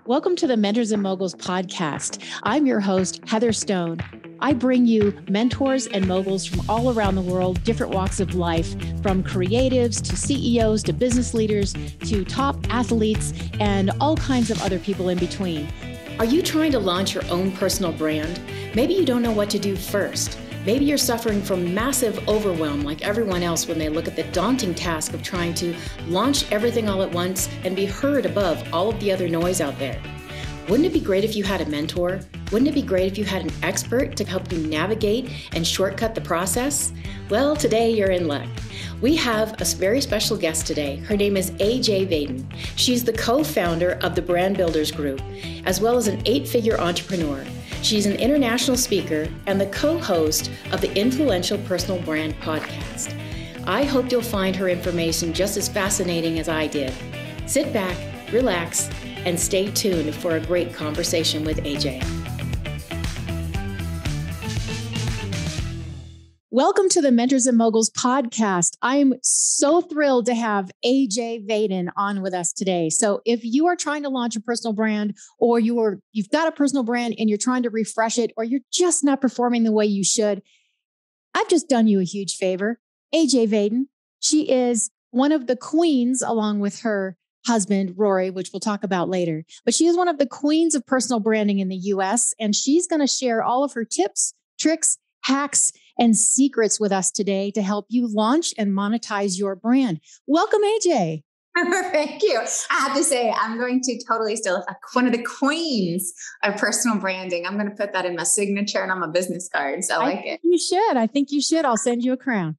Welcome to the Mentors and Moguls Podcast. I'm your host, Heather Stone. I bring you mentors and moguls from all around the world, different walks of life, from creatives to CEOs to business leaders to top athletes and all kinds of other people in between. Are you trying to launch your own personal brand? Maybe you don't know what to do first. Maybe you're suffering from massive overwhelm like everyone else when they look at the daunting task of trying to launch everything all at once and be heard above all of the other noise out there. Wouldn't it be great if you had a mentor? Wouldn't it be great if you had an expert to help you navigate and shortcut the process? Well, today you're in luck. We have a very special guest today. Her name is AJ Vaden. She's the co-founder of the Brand Builders Group, as well as an 8-figure entrepreneur. She's an international speaker and the co-host of the influential Personal Brand Podcast. I hope you'll find her information just as fascinating as I did. Sit back, relax, and stay tuned for a great conversation with AJ. Welcome to the Mentors and Moguls Podcast. I'm so thrilled to have AJ Vaden on with us today. So if you are trying to launch a personal brand, or you've got a personal brand and you're trying to refresh it, or you're just not performing the way you should, I've just done you a huge favor. AJ Vaden, she is one of the queens, along with her husband, Rory, which we'll talk about later. But she is one of the queens of personal branding in the US, and she's going to share all of her tips, tricks, hacks, and secrets with us today to help you launch and monetize your brand. Welcome, AJ. Thank you. I have to say, I'm going to totally steal one of the queens of personal branding. I'm going to put that in my signature and on my business card. So I like it. You should. I think you should. I'll send you a crown.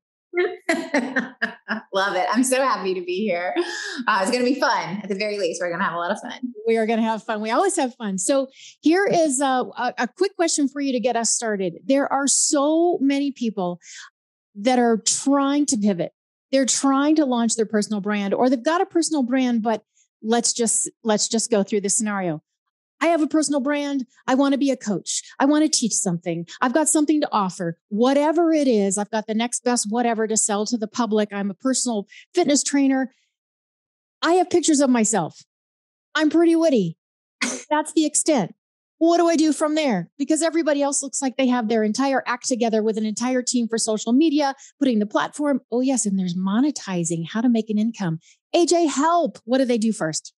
Love it. I'm so happy to be here. It's going to be fun. At the very least, we're going to have a lot of fun. We are going to have fun. We always have fun. So here is a quick question for you to get us started. There are so many people that are trying to pivot. They're trying to launch their personal brand, or they've got a personal brand, but let's just go through this scenario. I have a personal brand. I want to be a coach. I want to teach something. I've got something to offer. Whatever it is, I've got the next best whatever to sell to the public. I'm a personal fitness trainer. I have pictures of myself. I'm pretty witty. That's the extent. What do I do from there? Because everybody else looks like they have their entire act together with an entire team for social media, putting the platform. Oh, yes. And there's monetizing, how to make an income. AJ, help. What do they do first?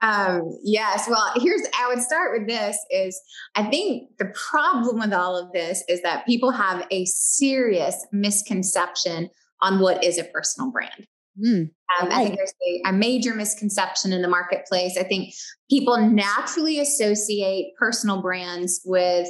Yes. Well, I would start with this is I think the problem with all of this is that people have a serious misconception on what is a personal brand. I think there's a major misconception in the marketplace. I think people naturally associate personal brands with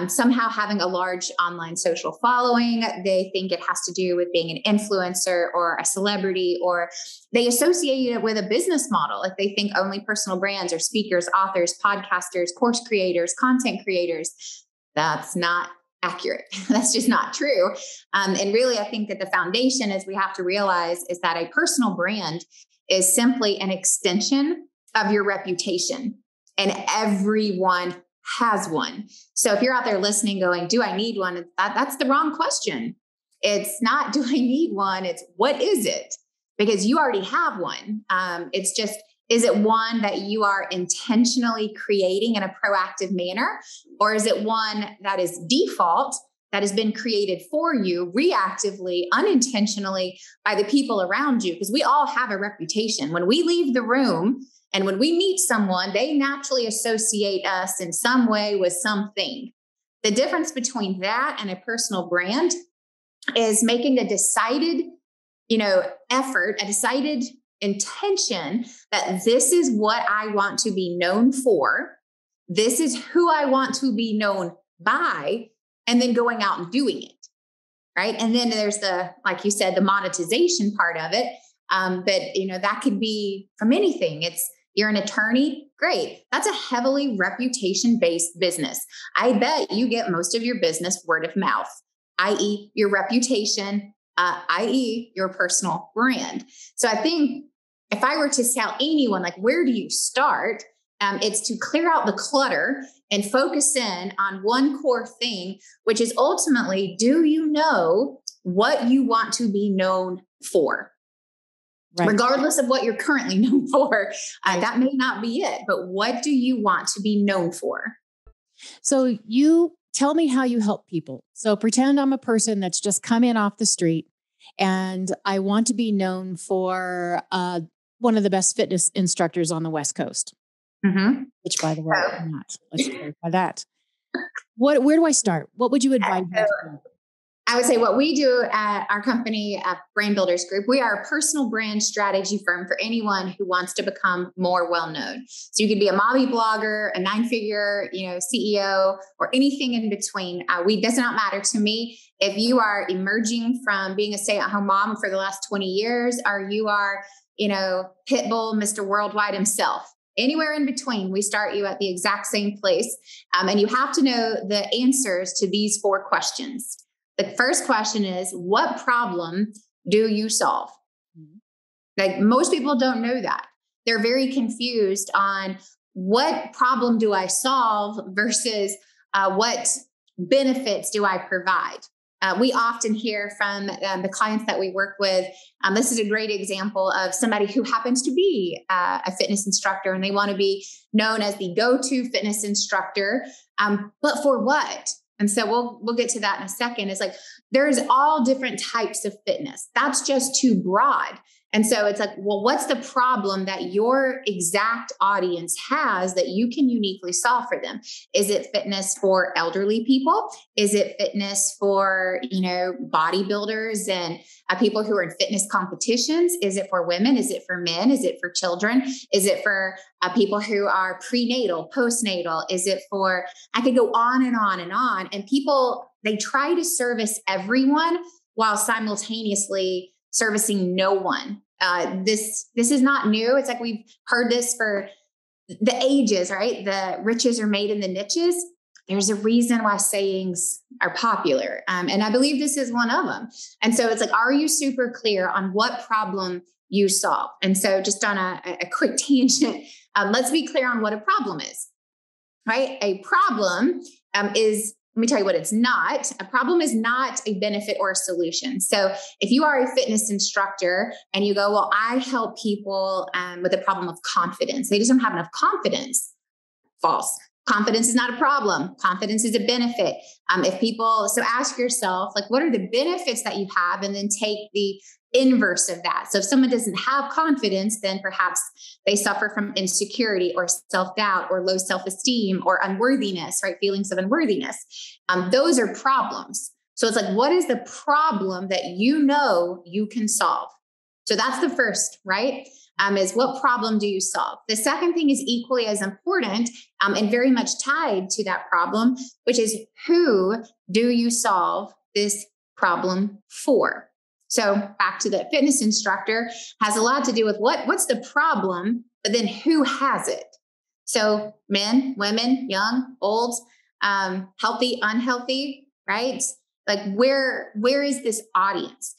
somehow having a large online social following. They think it has to do with being an influencer or a celebrity, or they associate it with a business model. If they think only personal brands are speakers, authors, podcasters, course creators, content creators, that's not accurate. That's just not true. And really, I think that the foundation is we have to realize is that a personal brand is simply an extension of your reputation, and everyone has one. So if you're out there listening going, do I need one? That's the wrong question. It's not, do I need one? It's what is it? Because you already have one. It's just, is it one that you are intentionally creating in a proactive manner? Or is it one that is default, that has been created for you reactively, unintentionally by the people around you? Because we all have a reputation. When we leave the room and when we meet someone, they naturally associate us in some way with something. The difference between that and a personal brand is making a decided, effort, a decided intention that this is what I want to be known for. This is who I want to be known by, and then going out and doing it. Right. And then there's like you said, the monetization part of it. But that could be from anything. You're an attorney. Great. That's a heavily reputation-based business. I bet you get most of your business word of mouth, i.e. your reputation, i.e. your personal brand. So I think if I were to tell anyone, like, where do you start? It's to clear out the clutter and focus in on one core thing, which is ultimately, do you know what you want to be known for? Right. Regardless of what you're currently known for, that may not be it. But what do you want to be known for? So you tell me how you help people. So pretend I'm a person that's just come in off the street and I want to be known for one of the best fitness instructors on the West Coast, which, by the way, I'm not. Let's clarify that. Where do I start? What would you advise me to do? I would say what we do at our company, Brand Builders Group, we are a personal brand strategy firm for anyone who wants to become more well-known. So you could be a mommy blogger, a 9-figure, CEO, or anything in between. Does not matter to me. If you are emerging from being a stay-at-home mom for the last 20 years, or you are, Pitbull, Mr. Worldwide himself, anywhere in between, we start you at the exact same place. And you have to know the answers to these 4 questions. The first question is, what problem do you solve? Like, most people don't know that. They're very confused on what problem do I solve versus what benefits do I provide? We often hear from the clients that we work with. This is a great example of somebody who happens to be a fitness instructor, and they want to be known as the go-to fitness instructor. But for what? And so we'll get to that in a second. It's like, there's all different types of fitness. That's just too broad. And so it's like, well, what's the problem that your exact audience has that you can uniquely solve for them? Is it fitness for elderly people? Is it fitness for, bodybuilders and people who are in fitness competitions? Is it for women? Is it for men? Is it for children? Is it for people who are prenatal, postnatal? Is it for, I could go on and on and on. And people, they try to service everyone while simultaneously servicing no one. This is not new. It's like we've heard this for the ages, right? The riches are made in the niches. There's a reason why sayings are popular. And I believe this is one of them. And so it's like, are you super clear on what problem you solve? And so just on a quick tangent, let's be clear on what a problem is, right? A problem is, let me tell you what it's not. A problem is not a benefit or a solution. So if you are a fitness instructor and you go, well, I help people with a problem of confidence. They just don't have enough confidence. False. Confidence is not a problem. Confidence is a benefit. So ask yourself, like, what are the benefits that you have? And then take the inverse of that. So if someone doesn't have confidence, then perhaps they suffer from insecurity or self-doubt or low self-esteem or unworthiness, right? Feelings of unworthiness. Those are problems. So it's like, what is the problem that you can solve? So that's the first, right? Is what problem do you solve? The second thing is equally as important and very much tied to that problem, which is, who do you solve this problem for? So back to the fitness instructor, has a lot to do with what's the problem, but then who has it? So men, women, young, old, healthy, unhealthy, right? Like, where is this audience?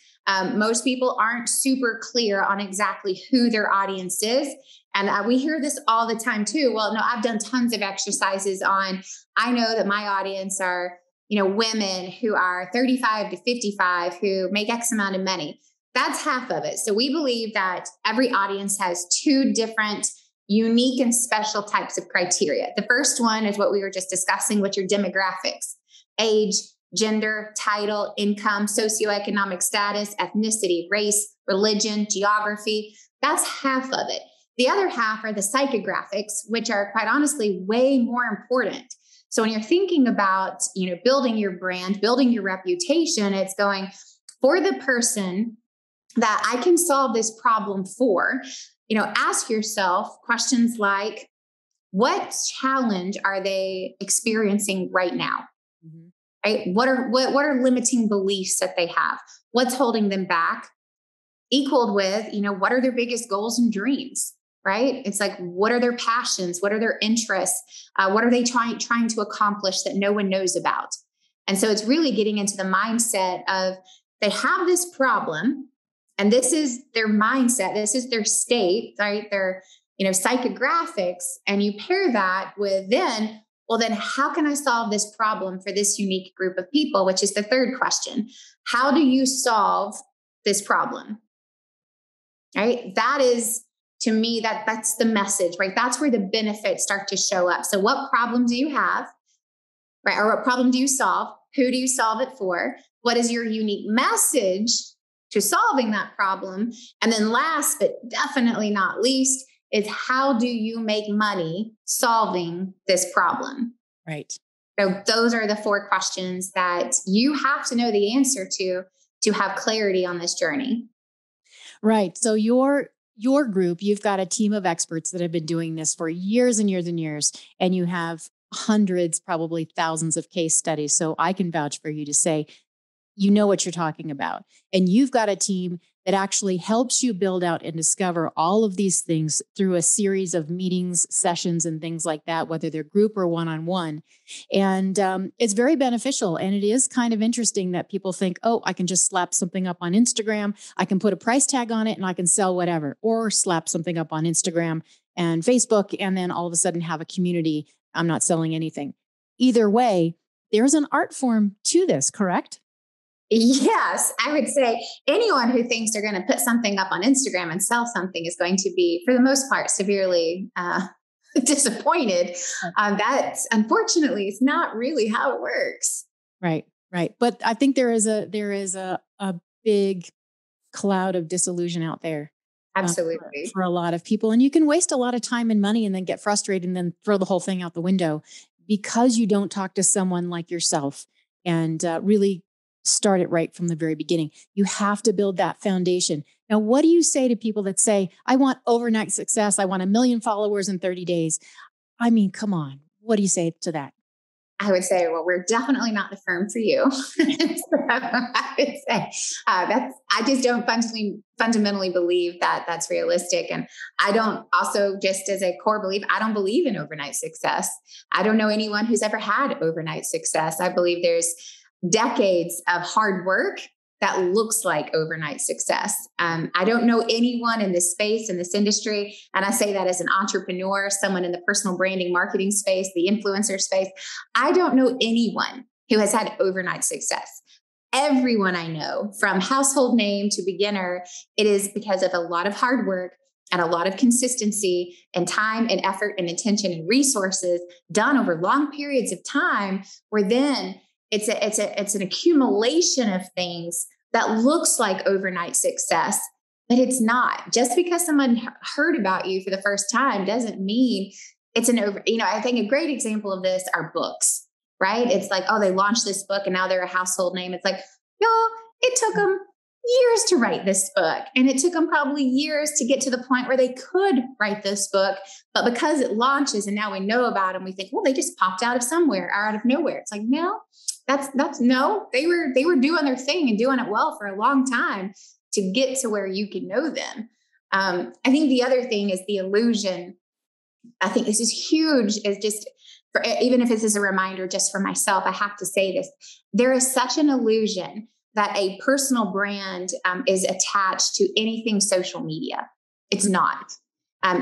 Most people aren't super clear on exactly who their audience is. And we hear this all the time too. Well, no, I've done tons of exercises on, I know that my audience are, women who are 35 to 55 who make X amount of money. That's half of it. So we believe that every audience has 2 different unique and special types of criteria. The first one is what we were just discussing, which are demographics: age, gender, title, income, socioeconomic status, ethnicity, race, religion, geography. That's half of it. The other half are the psychographics, which are quite honestly way more important. So when you're thinking about, building your brand, building your reputation, it's going for the person that I can solve this problem for. Ask yourself questions like, what challenge are they experiencing right now? Mm-hmm. Right? What are limiting beliefs that they have? What's holding them back? Equaled with, what are their biggest goals and dreams? Right? It's like, what are their passions? What are their interests? What are they trying to accomplish that no one knows about? And so it's really getting into the mindset of, they have this problem, and this is their mindset. This is their state, right? Their, psychographics. And you pair that with then how can I solve this problem for this unique group of people? Which is the third question. How do you solve this problem? right? That is, to me, that's the message, right? That's where the benefits start to show up. So what problem do you have, right? Or what problem do you solve? Who do you solve it for? What is your unique message to solving that problem? And then last, but definitely not least, is how do you make money solving this problem? Right. So those are the 4 questions that you have to know the answer to have clarity on this journey. Right. So your group, you've got a team of experts that have been doing this for years and years and years, and you have hundreds, probably thousands of case studies. So I can vouch for you to say, you know what you're talking about. And you've got a team that actually helps you build out and discover all of these things through a series of meetings, sessions, and things like that, whether they're group or one-on-one. And it's very beneficial. And it is kind of interesting that people think, oh, I can just slap something up on Instagram. I can put a price tag on it and I can sell whatever, or slap something up on Instagram and Facebook, and then all of a sudden have a community. I'm not selling anything. Either way, there's an art form to this, correct? Yes, I would say anyone who thinks they're going to put something up on Instagram and sell something is going to be, for the most part, severely disappointed. That, unfortunately, is not really how it works. Right, right. But I think there is a big cloud of disillusion out there. Absolutely. For a lot of people. And you can waste a lot of time and money and then get frustrated and then throw the whole thing out the window because you don't talk to someone like yourself and really start it right from the very beginning. You have to build that foundation. Now, what do you say to people that say, I want overnight success. I want 1 million followers in 30 days. I mean, come on. What do you say to that? I would say, well, we're definitely not the firm for you. So I would say I just don't fundamentally believe that that's realistic. And I don't, also just as a core belief, I don't believe in overnight success. I don't know anyone who's ever had overnight success. I believe there's decades of hard work that looks like overnight success. I don't know anyone in this space, in this industry, and I say that as an entrepreneur, someone in the personal branding marketing space, the influencer space. I don't know anyone who has had overnight success. Everyone I know, from household name to beginner, it is because of a lot of hard work and a lot of consistency and time and effort and attention and resources done over long periods of time, where then it's an accumulation of things that looks like overnight success, but it's not. Just because someone heard about you for the first time doesn't mean it's I think a great example of this are books, right? It's like, oh, they launched this book and now they're a household name. It's like, no, it took them years to write this book. And it took them probably years to get to the point where they could write this book. But because it launches and now we know about them, we think, well, they just popped out of somewhere or out of nowhere. It's like, no, that's no, they were doing their thing and doing it well for a long time to get to where you can know them. I think the other thing is the illusion. I think this is huge, is just for, even if this is a reminder just for myself, I have to say this. There is such an illusion that a personal brand is attached to anything social media. It's not.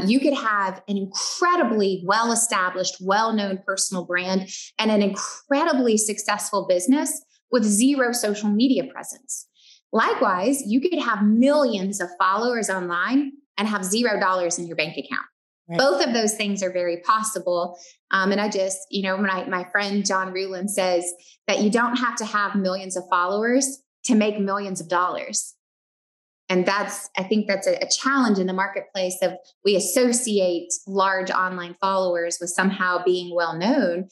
You could have an incredibly well-established, well-known personal brand and an incredibly successful business with zero social media presence. Likewise, you could have millions of followers online and have $0 in your bank account. Right. Both of those things are very possible. And I just, my friend John Rulin says that you don't have to have millions of followers to make millions of dollars. And I think that's a challenge in the marketplace of we associate large online followers with somehow being well known.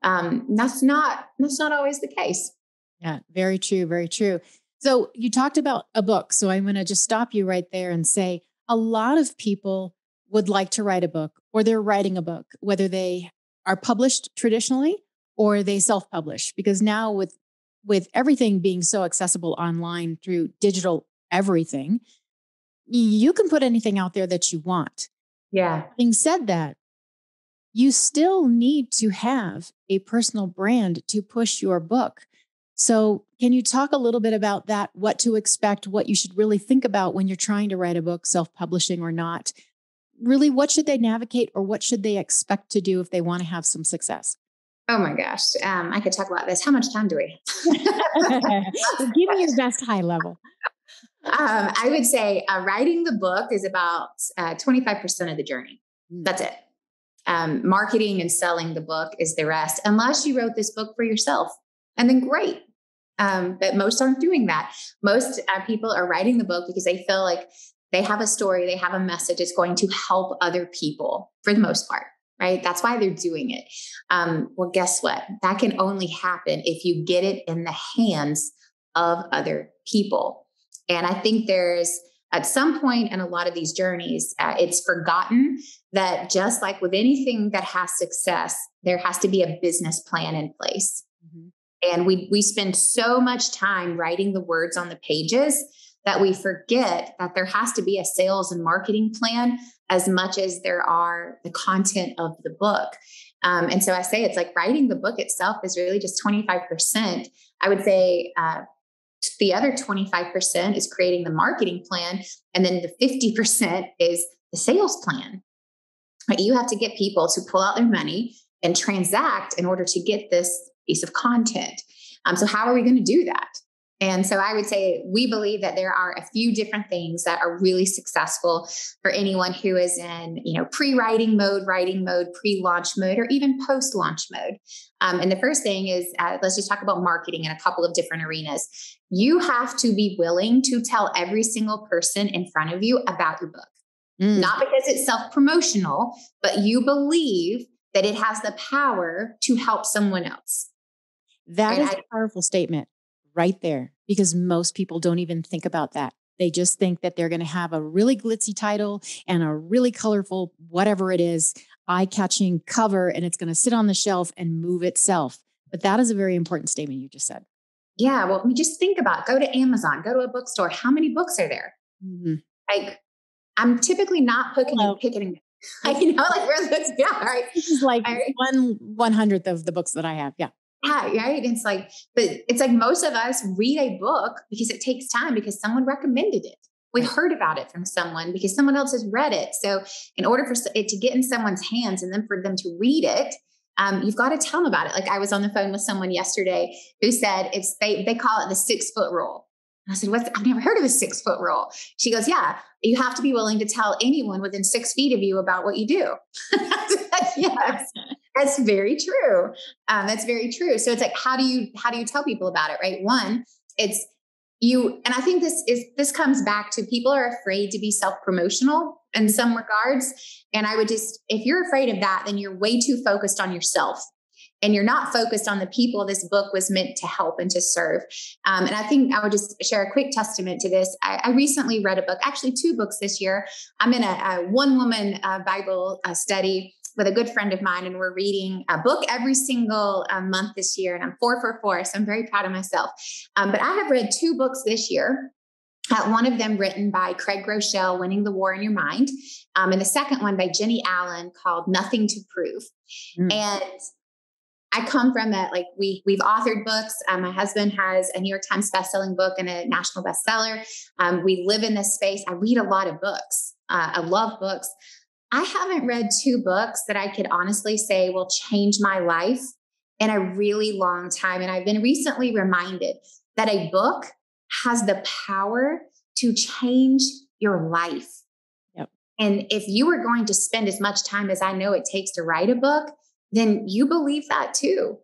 That's not always the case. Yeah, very true. Very true. So you talked about a book. So I'm going to just stop you right there and say a lot of people would like to write a book, or they're writing a book, whether they are published traditionally or they self-publish, because now with everything being so accessible online through digital everything, you can put anything out there that you want. Yeah. Having said that, you still need to have a personal brand to push your book. So can you talk a little bit about that, what to expect, what you should really think about when you're trying to write a book, self-publishing or not? Really, what should they navigate, or what should they expect to do if they want to have some success? Oh my gosh. I could talk about this. How much time do we have? Give me your best high level. I would say writing the book is about 25% of the journey. That's it. Marketing and selling the book is the rest, unless you wrote this book for yourself. And then great. But most aren't doing that. Most people are writing the book because they feel like they have a story, they have a message. It's going to help other people for the most part, right? That's why they're doing it. Well, guess what? That can only happen if you get it in the hands of other people. And I think there's at some point in a lot of these journeys, it's forgotten that just like with anything that has success, there has to be a business plan in place. Mm-hmm. And we spend so much time writing the words on the pages that we forget that there has to be a sales and marketing plan as much as there are the content of the book. And so I say it's like writing the book itself is really just 25%. I would say the other 25% is creating the marketing plan. And then the 50% is the sales plan. Right? You have to get people to pull out their money and transact in order to get this piece of content. So how are we going to do that? And so I would say we believe that there are a few different things that are really successful for anyone who is in, pre-writing mode, writing mode, pre-launch mode, or even post-launch mode. And the first thing is, let's just talk about marketing in a couple of different arenas. You have to be willing to tell every single person in front of you about your book. Not because it's self-promotional, but you believe that it has the power to help someone else. That is a powerful statement right there, because most people don't even think about that. They just think that they're going to have a really glitzy title and a really colorful, whatever it is, eye-catching cover, and it's going to sit on the shelf and move itself. But that is a very important statement you just said. Yeah. Well, just think about it. Go to Amazon, go to a bookstore. How many books are there? Mm-hmm. Like, I'm typically not picking. Right? This is like 1/100th of the books that I have. Yeah. Yeah, right. It's like most of us read a book because it takes time, because someone recommended it. We heard about it from someone because someone else has read it. So in order for it to get in someone's hands and then for them to read it, you've got to tell them about it. Like I was on the phone with someone yesterday who said they call it the 6-foot rule. And I said, I've never heard of the 6-foot rule. She goes, yeah, you have to be willing to tell anyone within 6 feet of you about what you do. Yes, that's very true. That's very true. So it's like, how do you tell people about it? Right. One, it's you. And I think this comes back to people are afraid to be self-promotional in some regards. And I would if you're afraid of that, then you're way too focused on yourself. And you're not focused on the people this book was meant to help and to serve. And I think I would just share a quick testament to this. I recently read a book, actually 2 books this year. I'm in a one-woman Bible study with a good friend of mine, and we're reading a book every single month this year. And I'm 4 for 4, so I'm very proud of myself. But I have read 2 books this year. One of them written by Craig Groeschel, Winning the War in Your Mind. And the second one by Jenny Allen called Nothing to Prove. And I come from that, like we've authored books. My husband has a New York Times bestselling book and a national bestseller. We live in this space. I read a lot of books. I love books. I haven't read 2 books that I could honestly say will change my life in a really long time. And I've been recently reminded that a book has the power to change your life. Yep. And if you are going to spend as much time as I know it takes to write a book, then you believe that too.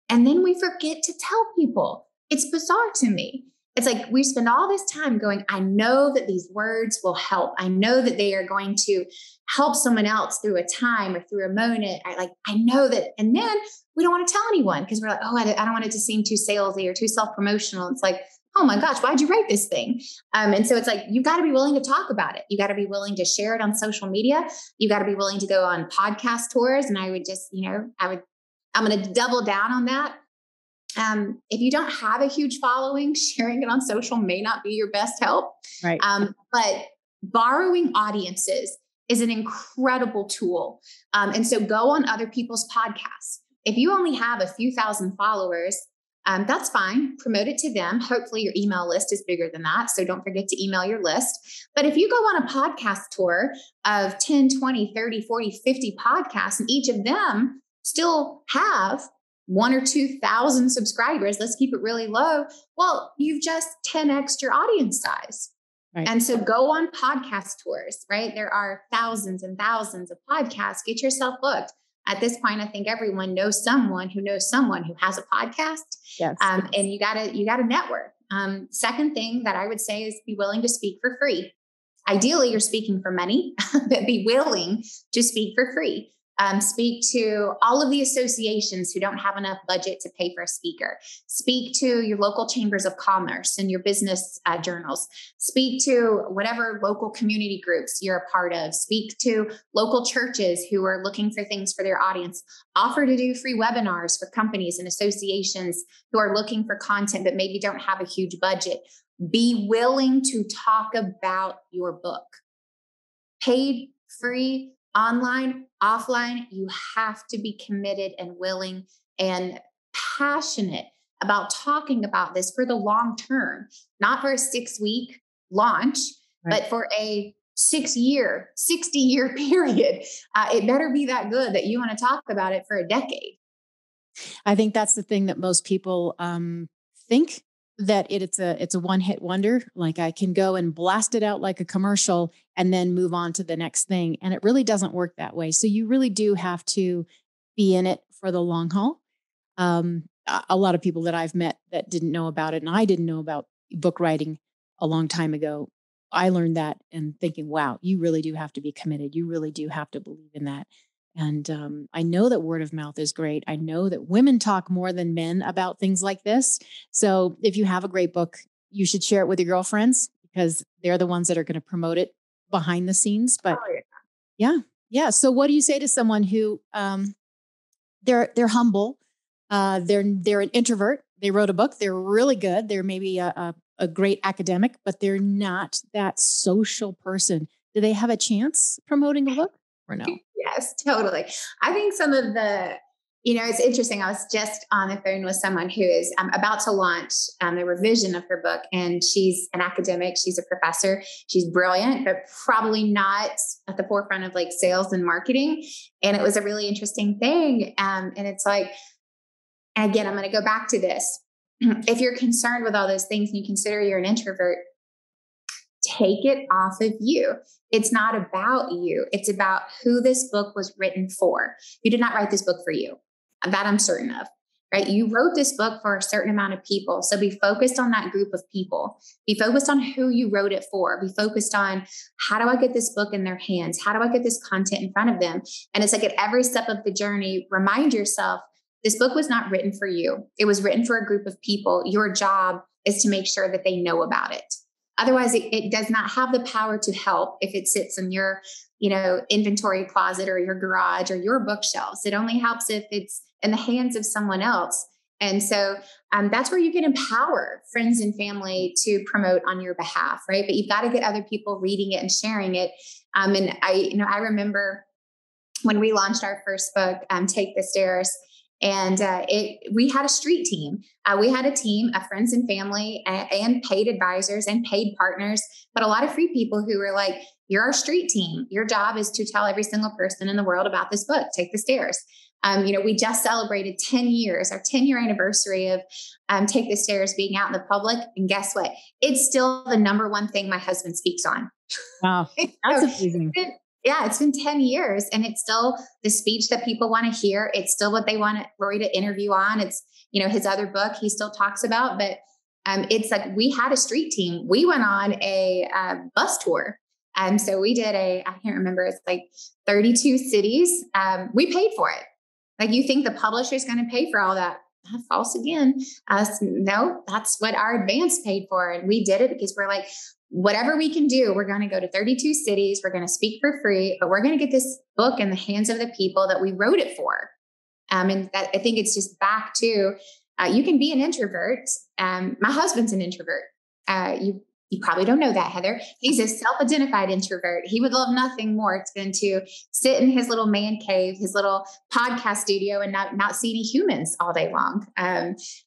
And then we forget to tell people. It's bizarre to me. It's like we spend all this time going, I know that these words will help. I know that they are going to help someone else through a time or through a moment. I know that. And then we don't want to tell anyone because we're like, I don't want it to seem too salesy or too self-promotional. It's like, oh my gosh, why'd you write this thing? And so it's like, you got to be willing to talk about it. You got to be willing to share it on social media. You got to be willing to go on podcast tours. And I would just, I'm going to double down on that. If you don't have a huge following, sharing it on social may not be your best help. Right. But borrowing audiences is an incredible tool. And so go on other people's podcasts. If you only have a few thousand followers, that's fine. Promote it to them. Hopefully your email list is bigger than that. So don't forget to email your list. But if you go on a podcast tour of 10, 20, 30, 40, 50 podcasts, and each of them still have 1,000 or 2,000 subscribers, let's keep it really low. Well, you've just 10x'd your audience size. Right. And so go on podcast tours, right? There are thousands and thousands of podcasts. Get yourself booked. At this point, I think everyone knows someone who has a podcast. Yes. And you gotta network. Second thing that I would say is be willing to speak for free. Ideally, you're speaking for money, but be willing to speak for free. Speak to all of the associations who don't have enough budget to pay for a speaker. Speak to your local chambers of commerce and your business journals. Speak to whatever local community groups you're a part of. Speak to local churches who are looking for things for their audience. Offer to do free webinars for companies and associations who are looking for content but maybe don't have a huge budget. Be willing to talk about your book. Paid, free, online, offline, you have to be committed and willing and passionate about talking about this for the long term, not for a 6-week launch, right, but for a 6-year, 60-year period. It better be that good that you want to talk about it for a decade. I think that's the thing that most people think, that it's a one-hit wonder. Like I can go and blast it out like a commercial and then move on to the next thing. And it really doesn't work that way. So you really do have to be in it for the long haul. A lot of people that I've met that didn't know about it, and I didn't know about book writing a long time ago. I learned that and thinking, wow, you really do have to be committed. You really do have to believe in that. And I know that word of mouth is great. I know that women talk more than men about things like this. So if you have a great book, you should share it with your girlfriends, because they're the ones that are going to promote it behind the scenes. But yeah. So what do you say to someone who they're humble, they're an introvert, they wrote a book, they're really good, they're maybe a great academic, but they're not that social person? Do they have a chance promoting a book or no? Yes, totally. I think some of the, it's interesting. I was just on the phone with someone who is about to launch the revision of her book, and she's an academic. She's a professor. She's brilliant, but probably not at the forefront of like sales and marketing. And it was a really interesting thing. And it's like, and again, I'm going to go back to this. If you're concerned with all those things and you consider you're an introvert, take it off of you. It's not about you. It's about who this book was written for. You did not write this book for you. That I'm certain of, right? You wrote this book for a certain amount of people. So be focused on that group of people. Be focused on who you wrote it for. Be focused on, how do I get this book in their hands? How do I get this content in front of them? And it's like at every step of the journey, remind yourself, this book was not written for you. It was written for a group of people. Your job is to make sure that they know about it. Otherwise, it does not have the power to help if it sits in your, inventory closet or your garage or your bookshelves. It only helps if it's in the hands of someone else. And so that's where you can empower friends and family to promote on your behalf, right? But you've got to get other people reading it and sharing it. And I remember when we launched our first book, Take the Stairs. And we had a street team. We had a team of friends and family and paid advisors and paid partners, but a lot of free people who were like, you're our street team. Your job is to tell every single person in the world about this book, Take the Stairs. We just celebrated 10 years, our 10-year anniversary of Take the Stairs being out in the public. And guess what? It's still the number one thing my husband speaks on. Wow. That's amazing. Yeah, it's been 10 years and it's still the speech that people want to hear. It's still what they want Rory to interview on. It's, his other book he still talks about, but it's like we had a street team. We went on a bus tour. So we did I can't remember, it's like 32 cities. We paid for it. Like you think the publisher is going to pay for all that. False again. No, that's what our advance paid for. And we did it because we're like, whatever we can do, we're going to go to 32 cities. We're going to speak for free, but we're going to get this book in the hands of the people that we wrote it for. And that, I think it's just back to, you can be an introvert. My husband's an introvert. You probably don't know that, Heather. He's a self-identified introvert. He would love nothing more than to sit in his little man cave, his little podcast studio, and not see any humans all day long.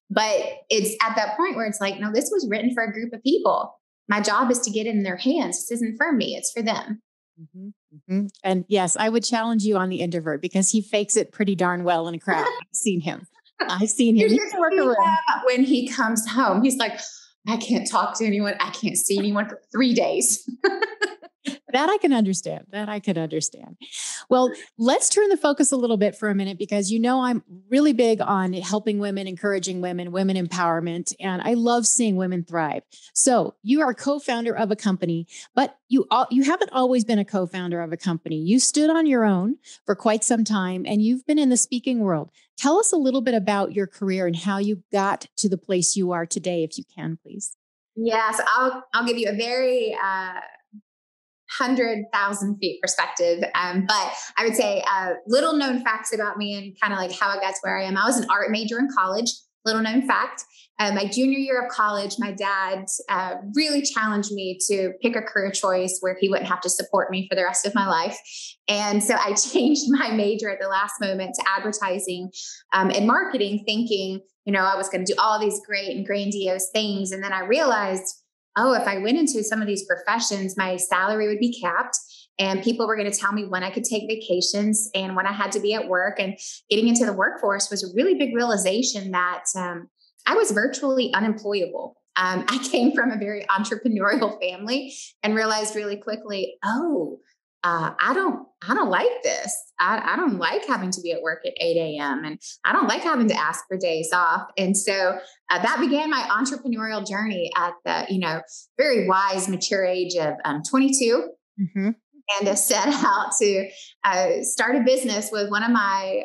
But it's at that point where it's like, no, this was written for a group of people. My job is to get it in their hands. This isn't for me. It's for them. Mm-hmm, mm-hmm. And yes, I would challenge you on the introvert because he fakes it pretty darn well in a crowd. I've seen him. When he comes home, he's like, I can't talk to anyone. I can't see anyone for 3 days. That I can understand. That I can understand. Well, let's turn the focus a little bit for a minute, because I'm really big on helping women, encouraging women, women empowerment, and I love seeing women thrive. So you are a co-founder of a company, but you haven't always been a co-founder of a company. You stood on your own for quite some time, and you've been in the speaking world. Tell us a little bit about your career and how you got to the place you are today, if you can, please. Yes, I'll give you a very 100,000 feet perspective. But I would say little known facts about me and kind of like how I got to where I am. I was an art major in college. Little known fact. My junior year of college, my dad really challenged me to pick a career choice where he wouldn't have to support me for the rest of my life. And so I changed my major at the last moment to advertising and marketing, thinking, I was going to do all these great and grandiose things. And then I realized, if I went into some of these professions, my salary would be capped and people were going to tell me when I could take vacations and when I had to be at work. And getting into the workforce was a really big realization that I was virtually unemployable. I came from a very entrepreneurial family and realized really quickly, I don't like this. I don't like having to be at work at 8 a.m. and I don't like having to ask for days off. And so that began my entrepreneurial journey at the, very wise, mature age of 22. Mm-hmm. And set out to start a business with one of my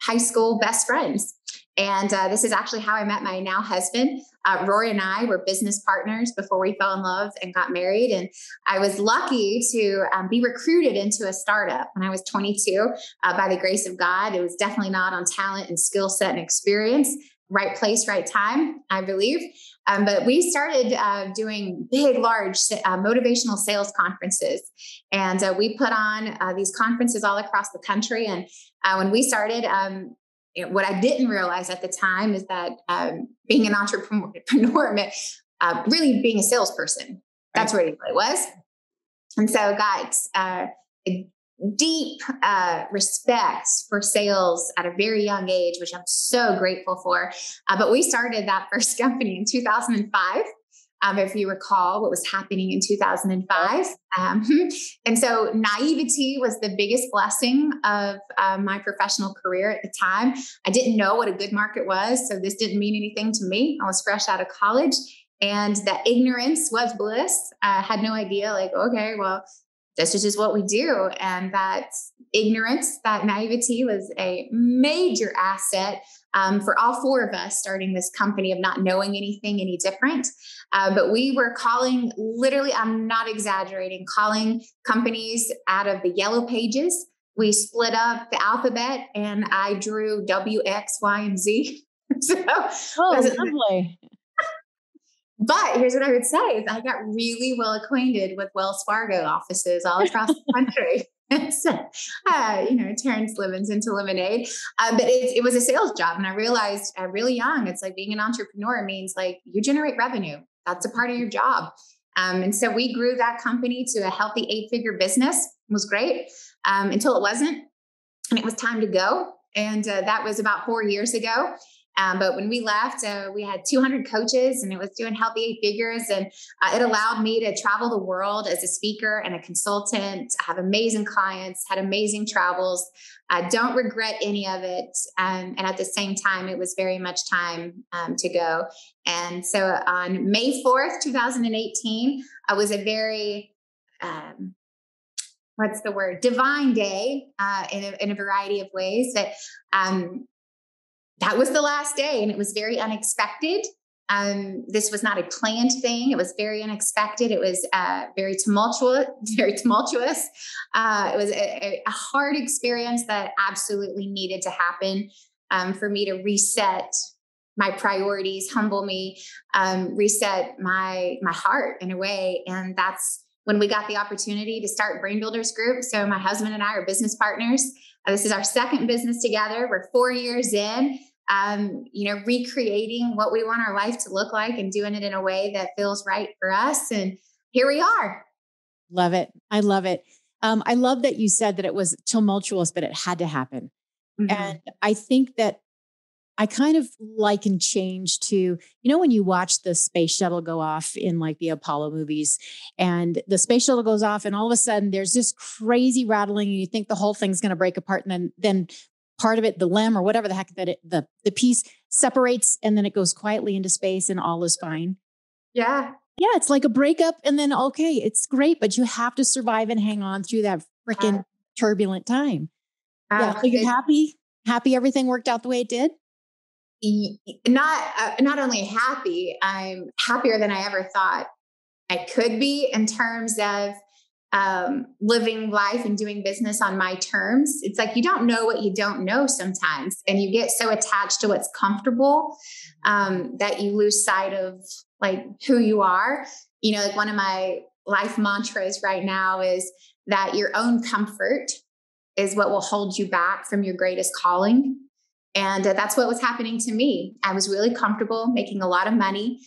high school best friends. And this is actually how I met my now husband. Rory and I were business partners before we fell in love and got married. And I was lucky to be recruited into a startup when I was 22 by the grace of God. It was definitely not on talent and skill set and experience. Right place, right time, I believe. But we started doing big, large motivational sales conferences. And we put on these conferences all across the country. And when we started, what I didn't realize at the time is that being an entrepreneur meant really being a salesperson. That's what it really was. And so got a deep respect for sales at a very young age, which I'm so grateful for. But we started that first company in 2005. If you recall what was happening in 2005. And so naivety was the biggest blessing of my professional career at the time. I didn't know what a good market was, so this didn't mean anything to me. I was fresh out of college and that ignorance was bliss. I had no idea, this is just what we do. And that ignorance, that naivety was a major asset for all four of us starting this company of not knowing anything any different. But we were calling, literally, I'm not exaggerating, calling companies out of the yellow pages. We split up the alphabet and I drew W, X, Y, and Z. Lovely. But here's what I would say is I got really well acquainted with Wells Fargo offices all across the country. So, turns lemons into lemonade. But it was a sales job. And I realized really young, it's like being an entrepreneur means like you generate revenue. That's a part of your job. And so we grew that company to a healthy 8-figure business. It was great until it wasn't. And it was time to go. And that was about 4 years ago. But when we left, we had 200 coaches and it was doing healthy 8 figures. And it allowed me to travel the world as a speaker and a consultant, have amazing clients, had amazing travels. I don't regret any of it. And at the same time, it was very much time to go. And so on May 4th, 2018, was a very, divine day in a variety of ways that was the last day and it was very unexpected. This was not a planned thing. It was very unexpected. It was very tumultuous. It was a hard experience that absolutely needed to happen for me to reset my priorities, humble me, reset my heart in a way. And that's when we got the opportunity to start Brain Builders Group. So my husband and I are business partners. This is our second business together. We're 4 years in, recreating what we want our life to look like and doing it in a way that feels right for us. And here we are. Love it. I love it. I love that you said that it was tumultuous, but it had to happen. Mm-hmm. And I think that I kind of liken change to, when you watch the space shuttle go off in like the Apollo movies, and the space shuttle goes off and all of a sudden there's this crazy rattling and you think the whole thing's going to break apart. And then part of it, the limb or whatever the heck the piece separates, and then it goes quietly into space and all is fine. Yeah. Yeah. It's like a breakup, and then, okay, it's great, but you have to survive and hang on through that freaking turbulent time. Yeah. So you're happy everything worked out the way it did? Not only happy, I'm happier than I ever thought I could be in terms of living life and doing business on my terms. It's like, you don't know what you don't know sometimes. And you get so attached to what's comfortable that you lose sight of like who you are. Like one of my life mantras right now is that your own comfort is what will hold you back from your greatest calling. And that's what was happening to me. I was really comfortable making a lot of money,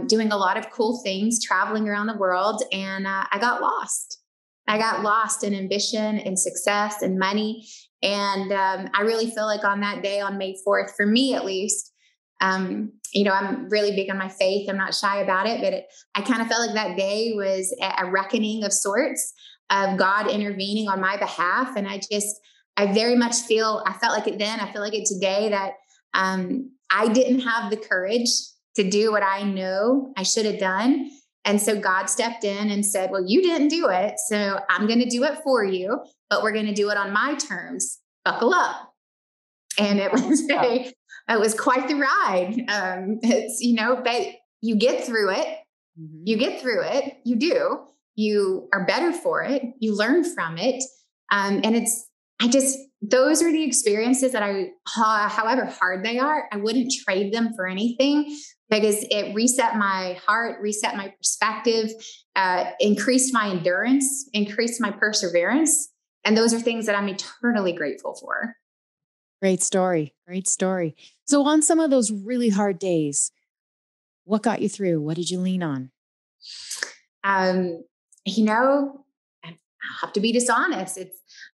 doing a lot of cool things, traveling around the world. And I got lost. I got lost in ambition and success and money. And I really feel like on that day, on May 4th, for me at least, I'm really big on my faith. I'm not shy about it, but I kind of felt like that day was a reckoning of sorts of God intervening on my behalf. And I very much I felt like it then, I feel like it today, that I didn't have the courage to do what I know I should have done. And so God stepped in and said, well, you didn't do it, so I'm going to do it for you, but we're going to do it on my terms. Buckle up. And it was quite the ride. But you get through it. Mm-hmm. You get through it. You do. You are better for it. You learn from it. And those are the experiences that however hard they are, I wouldn't trade them for anything, because it reset my heart, reset my perspective, increased my endurance, increased my perseverance. And those are things that I'm eternally grateful for. Great story. Great story. So on some of those really hard days, what got you through? What did you lean on? I have to be dishonest.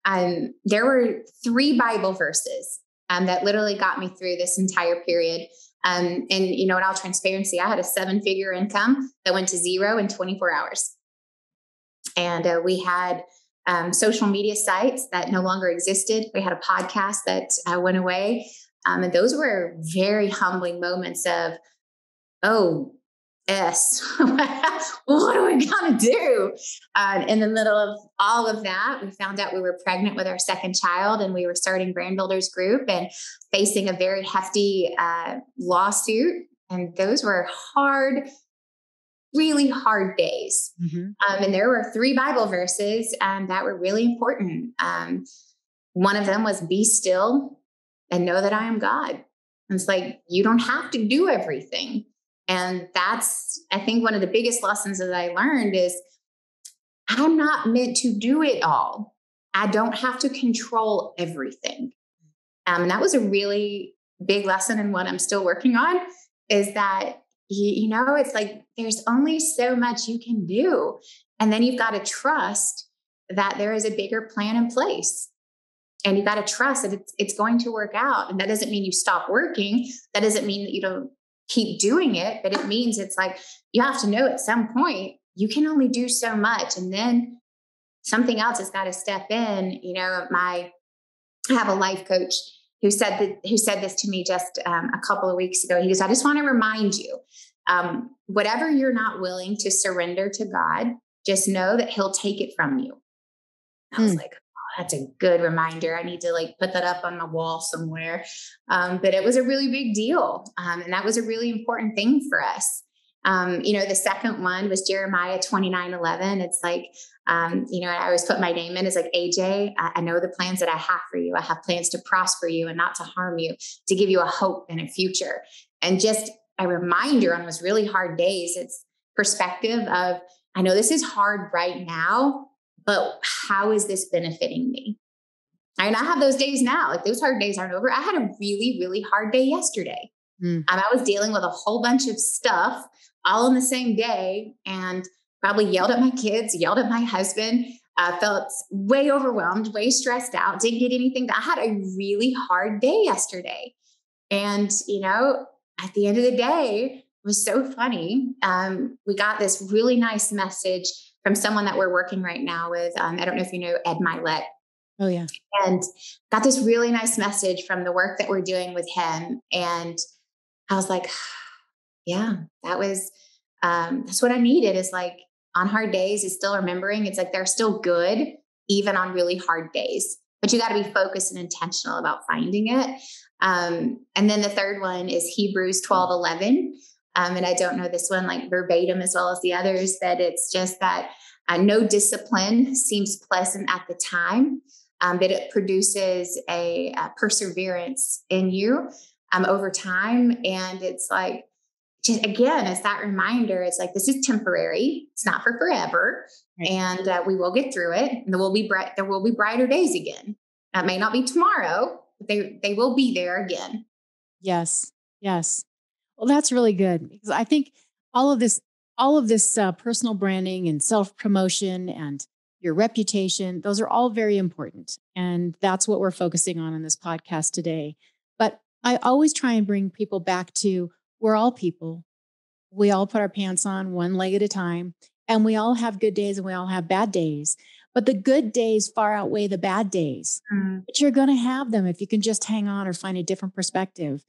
There were 3 Bible verses that literally got me through this entire period. And in all transparency, I had a 7-figure income that went to 0 in 24 hours. And we had social media sites that no longer existed. We had a podcast that went away. And those were very humbling moments of, oh, yes, what are we going to do? In the middle of all of that, we found out we were pregnant with our second child, and we were starting Brand Builders Group and facing a very hefty lawsuit. And those were really hard days. Mm-hmm. And there were 3 Bible verses that were really important. One of them was, be still and know that I am God. And it's like, you don't have to do everything. And that's, I think, one of the biggest lessons that I learned is I'm not meant to do it all. I don't have to control everything. And that was a really big lesson, and what I'm still working on is that, it's like there's only so much you can do. And then you've got to trust that there is a bigger plan in place. And you've got to trust that it's going to work out. And that doesn't mean you stop working. That doesn't mean that you don't keep doing it, but it means it's like, you have to know at some point you can only do so much. And then something else has got to step in. I have a life coach who said this to me just a couple of weeks ago. He goes, I just want to remind you, whatever you're not willing to surrender to God, just know that He'll take it from you. I was like, that's a good reminder. I need to put that up on my wall somewhere. But it was a really big deal. And that was a really important thing for us. The second one was Jeremiah 29:11. It's like, I always put my name in as like, AJ, I know the plans that I have for you. I have plans to prosper you and not to harm you, to give you a hope and a future. And just a reminder on those really hard days, it's perspective of, I know this is hard right now, but how is this benefiting me? And I have those days now. Like, those hard days aren't over. I had a really, really hard day yesterday. I was dealing with a whole bunch of stuff all in the same day, and probably yelled at my kids, yelled at my husband, felt way overwhelmed, way stressed out, didn't get anything. I had a really hard day yesterday. And, at the end of the day, it was so funny. We got this really nice message from someone that we're working right now with. I don't know if you know Ed Milet. Oh, yeah. And got this really nice message from the work that we're doing with him. And I was like, yeah, that's what I needed, is like on hard days is still remembering. It's like, they're still good, even on really hard days, but you got to be focused and intentional about finding it. And then the third one is Hebrews 12:11. And I don't know this one like verbatim as well as the others, but it's just that no discipline seems pleasant at the time, but it produces a perseverance in you over time. And it's like, just again, it's that reminder. It's like, this is temporary. It's not for forever. Right. And we will get through it. And there will be brighter days again. It may not be tomorrow, but they will be there again. Yes. Yes. Well, that's really good, because I think all of this personal branding and self-promotion and your reputation, those are all very important. And that's what we're focusing on in this podcast today. But I always try and bring people back to, we're all people. We all put our pants on one leg at a time, and we all have good days and we all have bad days. But the good days far outweigh the bad days. But you're going to have them if you can just hang on or find a different perspective.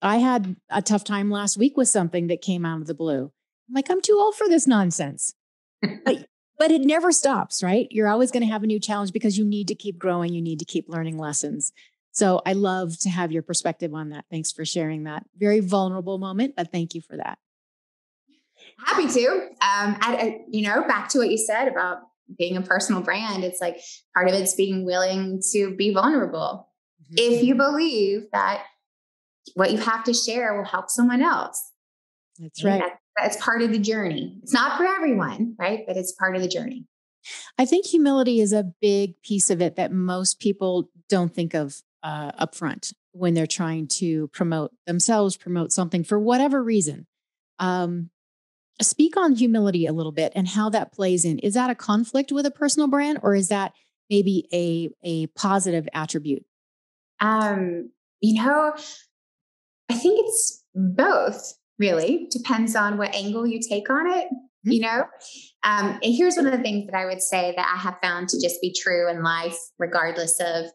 I had a tough time last week with something that came out of the blue. I'm like, I'm too old for this nonsense. But it never stops, right? You're always going to have a new challenge because you need to keep growing. You need to keep learning lessons. So I love to have your perspective on that. Thanks for sharing that. Very vulnerable moment, but thank you for that. Happy to. Back to what you said about being a personal brand, it's like part of it's being willing to be vulnerable. Mm-hmm. If you believe that what you have to share will help someone else. That's right. That's part of the journey. It's not for everyone, right? But it's part of the journey. I think humility is a big piece of it that most people don't think of upfront when they're trying to promote themselves, promote something for whatever reason. Speak on humility a little bit and how that plays in. Is that a conflict with a personal brand, or is that maybe a positive attribute? I think it's both, really. Depends on what angle you take on it, And here's one of the things that I would say that I have found to just be true in life, regardless of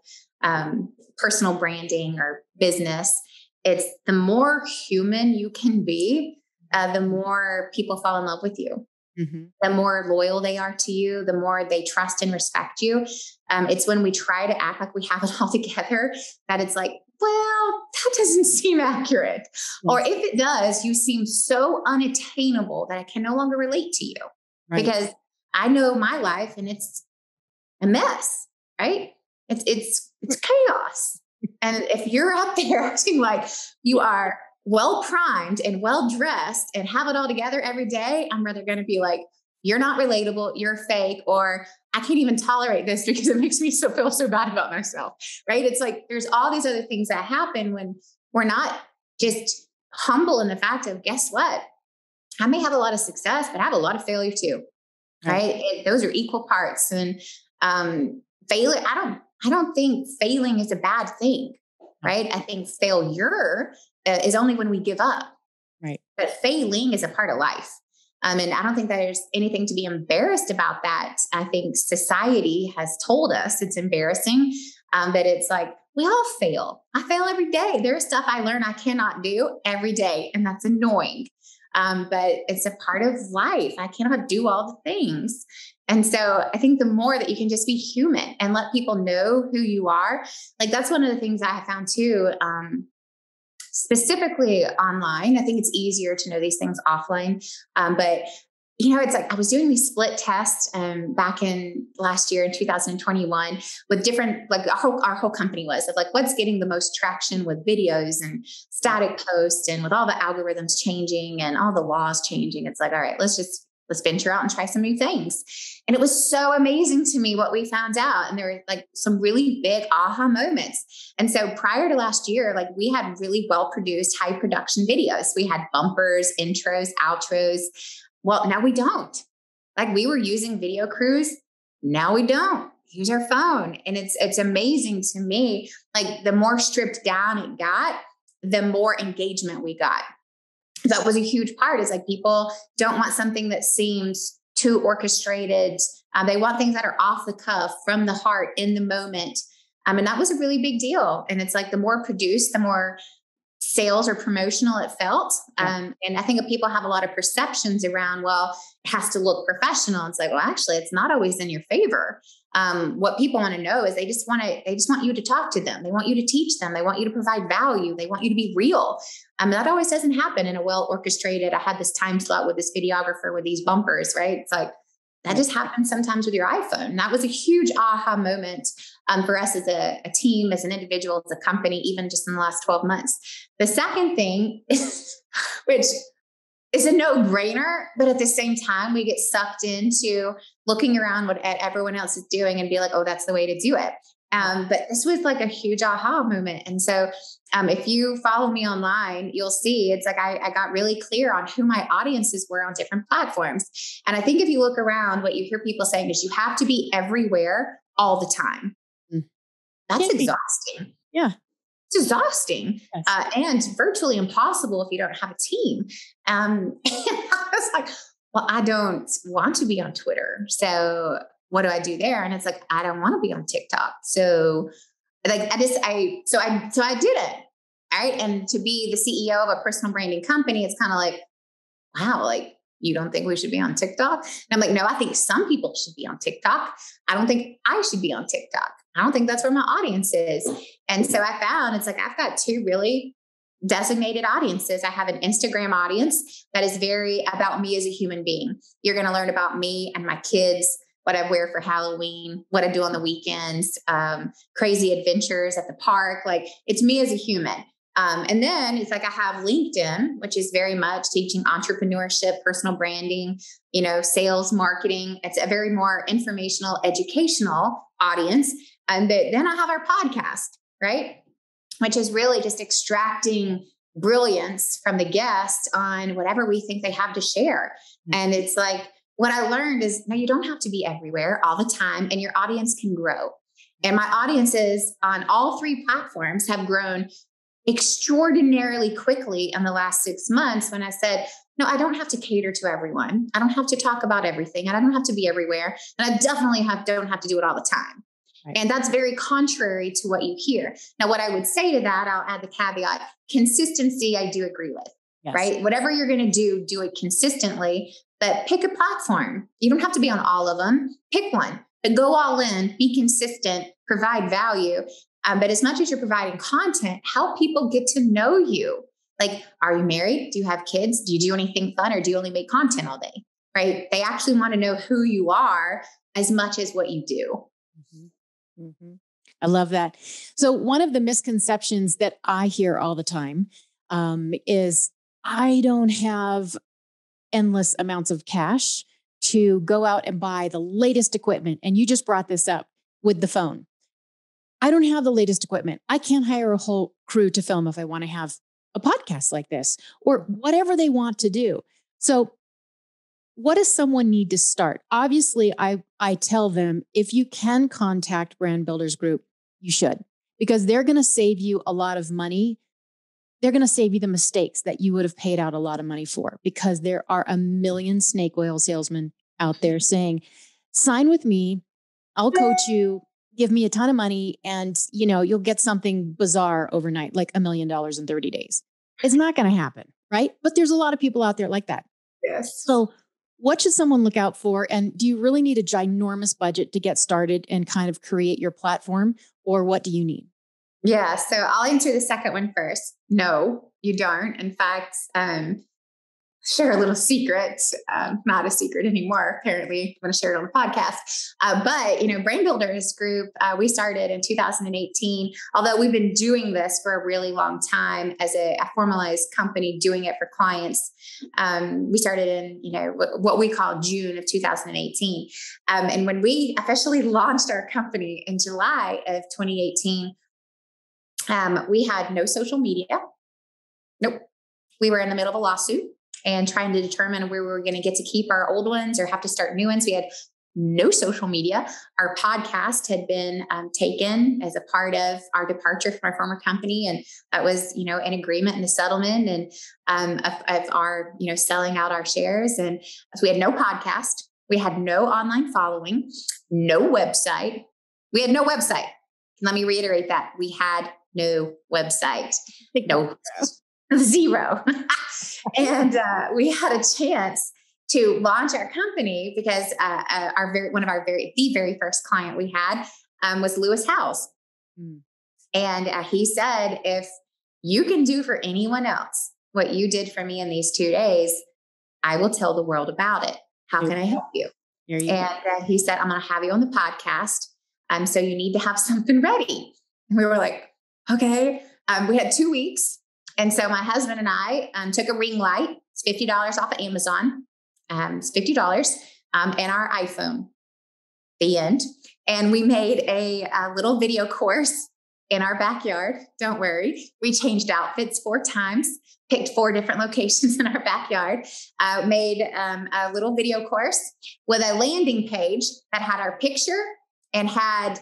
personal branding or business. It's the more human you can be, the more people fall in love with you. Mm-hmm. The more loyal they are to you, the more they trust and respect you. It's when we try to act like we have it all together that it's like, well, that doesn't seem accurate. Mm-hmm. Or if it does, you seem so unattainable that I can no longer relate to you. Right. Because I know my life and it's a mess, right? It's chaos. And if you're out there acting like you are well primed and well dressed and have it all together every day, I'm rather going to be like, you're not relatable, you're fake, or I can't even tolerate this because it makes me feel so bad about myself, right? It's like, there's all these other things that happen when we're not just humble in the fact of, guess what? I may have a lot of success, but I have a lot of failure too, right? Those are equal parts. And failure, I don't think failing is a bad thing, right? I think failure is only when we give up, right? But failing is a part of life. And I don't think that there's anything to be embarrassed about that. I think society has told us it's embarrassing, but it's like, we all fail. I fail every day. There's stuff I learn I cannot do every day, and that's annoying. But it's a part of life. I cannot do all the things. And so I think the more that you can just be human and let people know who you are, like that's one of the things I have found too, specifically online. I think it's easier to know these things offline. But it's like I was doing these split tests back in last year in 2021 with different, like our whole company was of like, what's getting the most traction with videos and static posts, and with all the algorithms changing and all the laws changing. It's like, all right, let's venture out and try some new things. And it was so amazing to me what we found out. And there were like some really big aha moments. And so prior to last year, like we had really well-produced high production videos. We had bumpers, intros, outros. Well, now we don't. Like we were using video crews. Now we don't. Use our phone. And it's amazing to me. Like the more stripped down it got, the more engagement we got. That was a huge part, is like people don't want something that seems too orchestrated. They want things that are off the cuff, from the heart, in the moment. And that was a really big deal. And it's like the more produced, the more sales or promotional it felt. And I think people have a lot of perceptions around, well, it has to look professional. It's like, well, actually, it's not always in your favor. What people want to know is they just want you to talk to them. They want you to teach them. They want you to provide value. They want you to be real. That always doesn't happen in a well orchestrated. I had this time slot with this videographer with these bumpers, right? It's like, that just happens sometimes with your iPhone. And that was a huge aha moment for us as a team, as an individual, as a company, even just in the last 12 months. The second thing, which is a no-brainer, but at the same time, we get sucked into looking around what everyone else is doing and be like, oh, that's the way to do it. But this was like a huge aha moment. And so if you follow me online, you'll see it's like I got really clear on who my audiences were on different platforms. And I think if you look around, what you hear people saying is you have to be everywhere all the time. That's exhausting. Yeah. It's exhausting. Yes. And virtually impossible if you don't have a team. And I was like, well, I don't want to be on Twitter. So what do I do there? And it's like, I don't want to be on TikTok. So like, I did it. All right. And to be the CEO of a personal branding company, it's kind of like, wow, like, you don't think we should be on TikTok? And I'm like, no, I think some people should be on TikTok. I don't think I should be on TikTok. I don't think that's where my audience is. And so I found it's like, I've got two really designated audiences. I have an Instagram audience that is very about me as a human being. You're going to learn about me and my kids, what I wear for Halloween, what I do on the weekends, crazy adventures at the park. Like, it's me as a human. And then it's like I have LinkedIn, which is very much teaching entrepreneurship, personal branding, sales, marketing. It's a very more informational, educational audience. And then I have our podcast, right? Which is really just extracting brilliance from the guest on whatever we think they have to share. And it's like, what I learned is, no, you don't have to be everywhere all the time, and your audience can grow. And my audiences on all three platforms have grown extraordinarily quickly in the last 6 months, when I said, no, I don't have to cater to everyone. I don't have to talk about everything, and I don't have to be everywhere. And I definitely don't have to do it all the time. Right. And that's very contrary to what you hear. Now, what I would say to that, I'll add the caveat: consistency, I do agree with, yes. Right? Whatever you're going to do it consistently, but pick a platform. You don't have to be on all of them. Pick one, but go all in, be consistent, provide value. But as much as you're providing content, help people get to know you. Like, are you married? Do you have kids? Do you do anything fun, or do you only make content all day? Right? They actually want to know who you are as much as what you do. Mm-hmm. Mm-hmm. I love that. So one of the misconceptions that I hear all the time is I don't have endless amounts of cash to go out and buy the latest equipment. And you just brought this up with the phone. I don't have the latest equipment. I can't hire a whole crew to film if I want to have a podcast like this, or whatever they want to do. So what does someone need to start? Obviously, I tell them, if you can contact Brand Builders Group, you should, because they're going to save you a lot of money. They're going to save you the mistakes that you would have paid out a lot of money for, because there are a million snake oil salesmen out there saying, sign with me, I'll coach you, give me a ton of money, and you'll get something bizarre overnight, like $1 million in 30 days. It's not going to happen, right? But there's a lot of people out there like that. Yes. So what should someone look out for? And do you really need a ginormous budget to get started and kind of create your platform, or what do you need? Yeah. So I'll answer the second one first. No, you don't. In fact, share a little secret, not a secret anymore. Apparently, I'm going to share it on the podcast. But Brand Builders Group, we started in 2018, although we've been doing this for a really long time as a formalized company, doing it for clients. We started in, what we call June of 2018. And when we officially launched our company in July of 2018, we had no social media. Nope. We were in the middle of a lawsuit and trying to determine where we were going to get to keep our old ones or have to start new ones. We had no social media. Our podcast had been taken as a part of our departure from our former company. And that was, an agreement and a settlement and of our, selling out our shares. And so we had no podcast. We had no online following, no website. We had no website. Let me reiterate that. We had no website. No, zero. And we had a chance to launch our company because the very first client we had was Lewis Howes. Mm. And he said, if you can do for anyone else what you did for me in these 2 days, I will tell the world about it. How can I help you? And he said, I'm going to have you on the podcast. So you need to have something ready. And we were like, okay. We had 2 weeks. And so my husband and I took a ring light. It's $50 off of Amazon. It's $50 and our iPhone, the end. And we made a little video course in our backyard. Don't worry. We changed outfits 4 times, picked 4 different locations in our backyard, made a little video course with a landing page that had our picture and had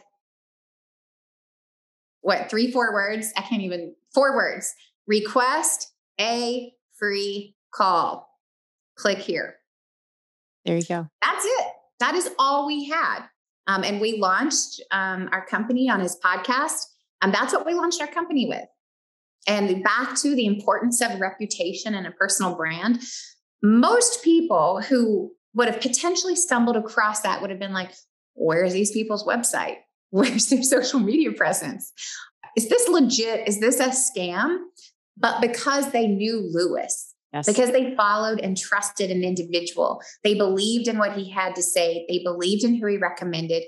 3, 4 words. 4 words. Request a free call. Click here. There you go. That's it. That is all we had. And we launched our company on his podcast. And that's what we launched our company with. And back to the importance of reputation and a personal brand. Most people who would have potentially stumbled across that would have been like, where's these people's website? Where's their social media presence? Is this legit? Is this a scam? But because they knew Lewis, yes, because they followed and trusted an individual, they believed in what he had to say. They believed in who he recommended.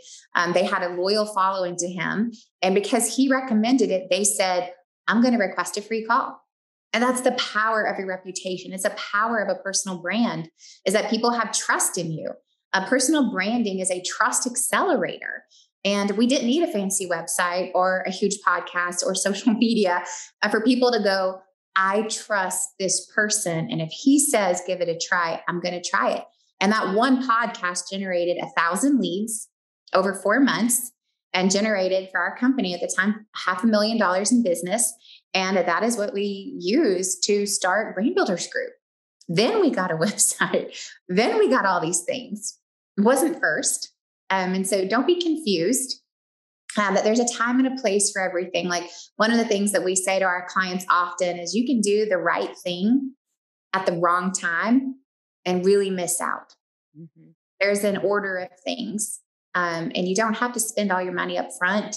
They had a loyal following to him. And because he recommended it, they said, I'm going to request a free call. And that's the power of your reputation. It's the power of a personal brand, is that people have trust in you. Personal branding is a trust accelerator. And we didn't need a fancy website or a huge podcast or social media for people to go, I trust this person. And if he says, give it a try, I'm going to try it. And that one podcast generated 1,000 leads over 4 months and generated for our company at the time, $500,000 in business. And that is what we used to start Brand Builders Group. Then we got a website. Then we got all these things. It wasn't first. And so don't be confused that there's a time and a place for everything. Like one of the things that we say to our clients often is you can do the right thing at the wrong time and really miss out. Mm-hmm. There's an order of things. And you don't have to spend all your money up front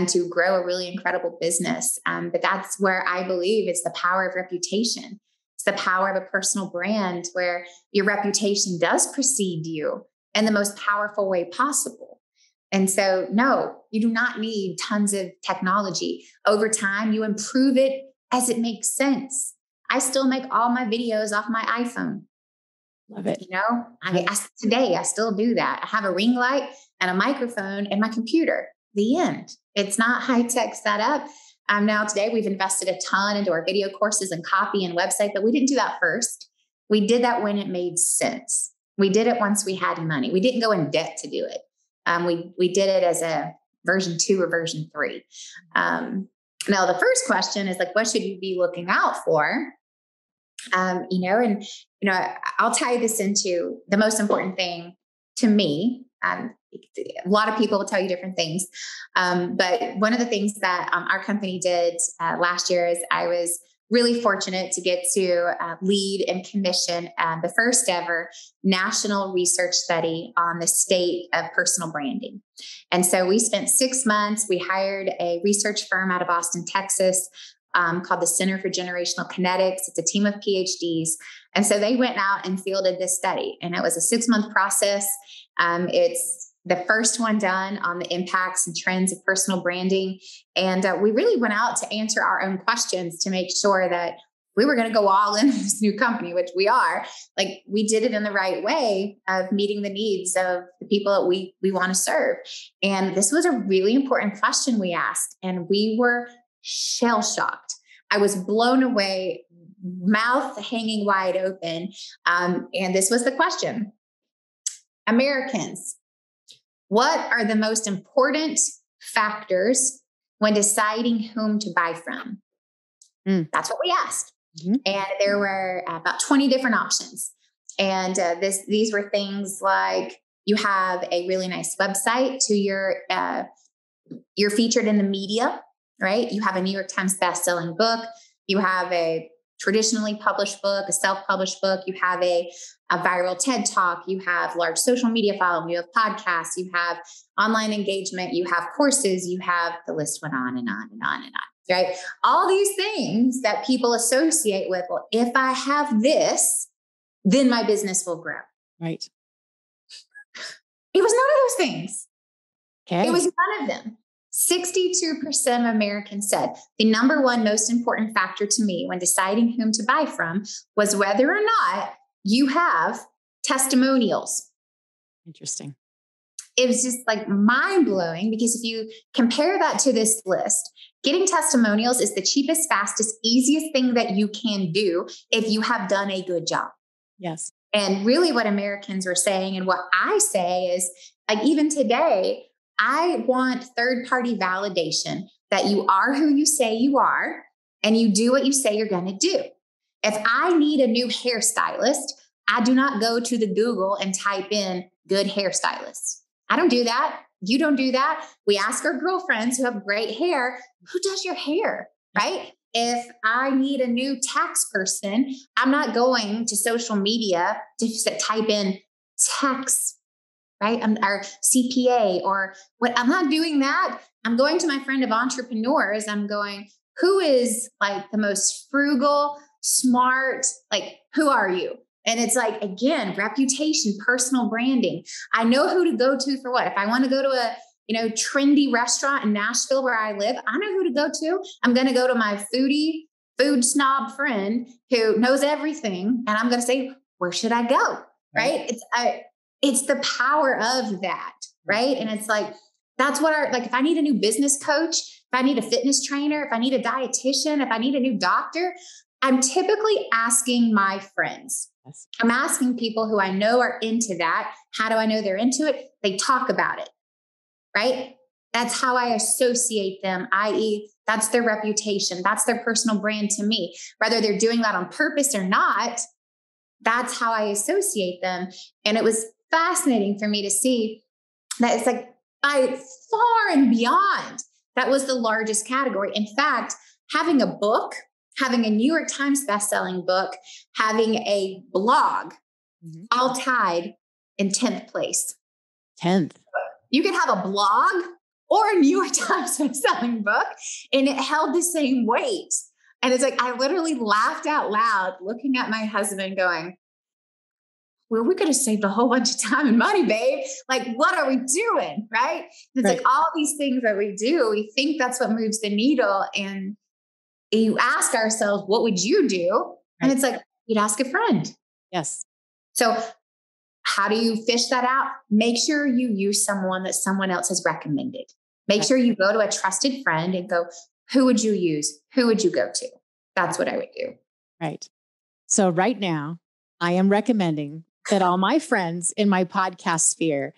to grow a really incredible business. But that's where I believe it's the power of reputation. It's the power of a personal brand where your reputation does precede you in the most powerful way possible. And so, no, you do not need tons of technology. Over time, you improve it as it makes sense. I still make all my videos off my iPhone. Love it. Today, I still do that. I have a ring light and a microphone and my computer. The end. It's not high-tech setup. Now today, we've invested a ton into our video courses and copy and website, but we didn't do that first. We did that when it made sense. We did it once we had money. We didn't go in debt to do it. We did it as a version 2 or version 3. Now, the first question is like, what should you be looking out for? I'll tie this into the most important thing to me. A lot of people will tell you different things. But one of the things that our company did last year is I was really fortunate to get to lead and commission the first ever national research study on the state of personal branding. And so we spent 6 months. We hired a research firm out of Austin, Texas, called the Center for Generational Kinetics. It's a team of PhDs. And so they went out and fielded this study. And it was a 6-month process. It's the first one done on the impacts and trends of personal branding. And we really went out to answer our own questions to make sure that we were going to go all in this new company, which we are. Like we did it in the right way of meeting the needs of the people that we want to serve. And this was a really important question we asked. And we were shell-shocked. I was blown away, mouth hanging wide open. And this was the question. Americans What are the most important factors when deciding whom to buy from? That's what we asked. And there were about 20 different options. And these were things like you have a really nice website to you're featured in the media, right? You have a New York Times bestselling book. You have a traditionally published book, a self-published book. You have a viral TED Talk. You have large social media following. You have podcasts. You have online engagement. You have courses. You have, the list went on and on and on and on, right? All these things that people associate with, well, if I have this, then my business will grow. Right. It was none of those things. Okay. It was none of them. 62% of Americans said the number one most important factor to me when deciding whom to buy from was whether or not you have testimonials. Interesting. It was just like mind blowing, because if you compare that to this list, getting testimonials is the cheapest, fastest, easiest thing that you can do if you have done a good job. Yes. And really what Americans were saying, and what I say is, like, even today, I want third-party validation that you are who you say you are and you do what you say you're going to do. If I need a new hairstylist, I do not go to the Google and type in good hairstylist. I don't do that. You don't do that. We ask our girlfriends who have great hair, who does your hair, right? If I need a new tax person, I'm not going to social media to just type in tax, right? Our CPA or what. I'm not doing that. I'm going to my friend of entrepreneurs. I'm going, who is like the most frugal, smart, like, who are you? And it's like, again, reputation, personal branding. I know who to go to for what. If I want to go to a, trendy restaurant in Nashville where I live, I know who to go to. I'm going to go to my food snob friend who knows everything. And I'm going to say, where should I go? Right? It's the power of that. Right. And it's like, that's what if I need a new business coach, if I need a fitness trainer, if I need a dietitian, if I need a new doctor, I'm typically asking my friends. Yes. I'm asking people who I know are into that. How do I know they're into it? They talk about it, right? That's how I associate them, i.e., that's their reputation. That's their personal brand to me. Whether they're doing that on purpose or not, that's how I associate them. And it was fascinating for me to see that it's like by far and beyond, that was the largest category. In fact, having a book, having a New York Times bestselling book, having a blog, all tied in 10th place. 10th. You could have a blog or a New York Times bestselling book, and it held the same weight. And it's like, I literally laughed out loud looking at my husband going, well, we could have saved a whole bunch of time and money, babe. Like, what are we doing? Right? It's like all these things that we do, we think that's what moves the needle. And you ask ourselves, what would you do? And it's like, you'd ask a friend. Yes. So how do you fish that out? Make sure you use someone that someone else has recommended. Make sure you go to a trusted friend and go, who would you use? Who would you go to? That's what I would do. Right. So right now, I am recommending that all my friends in my podcast sphere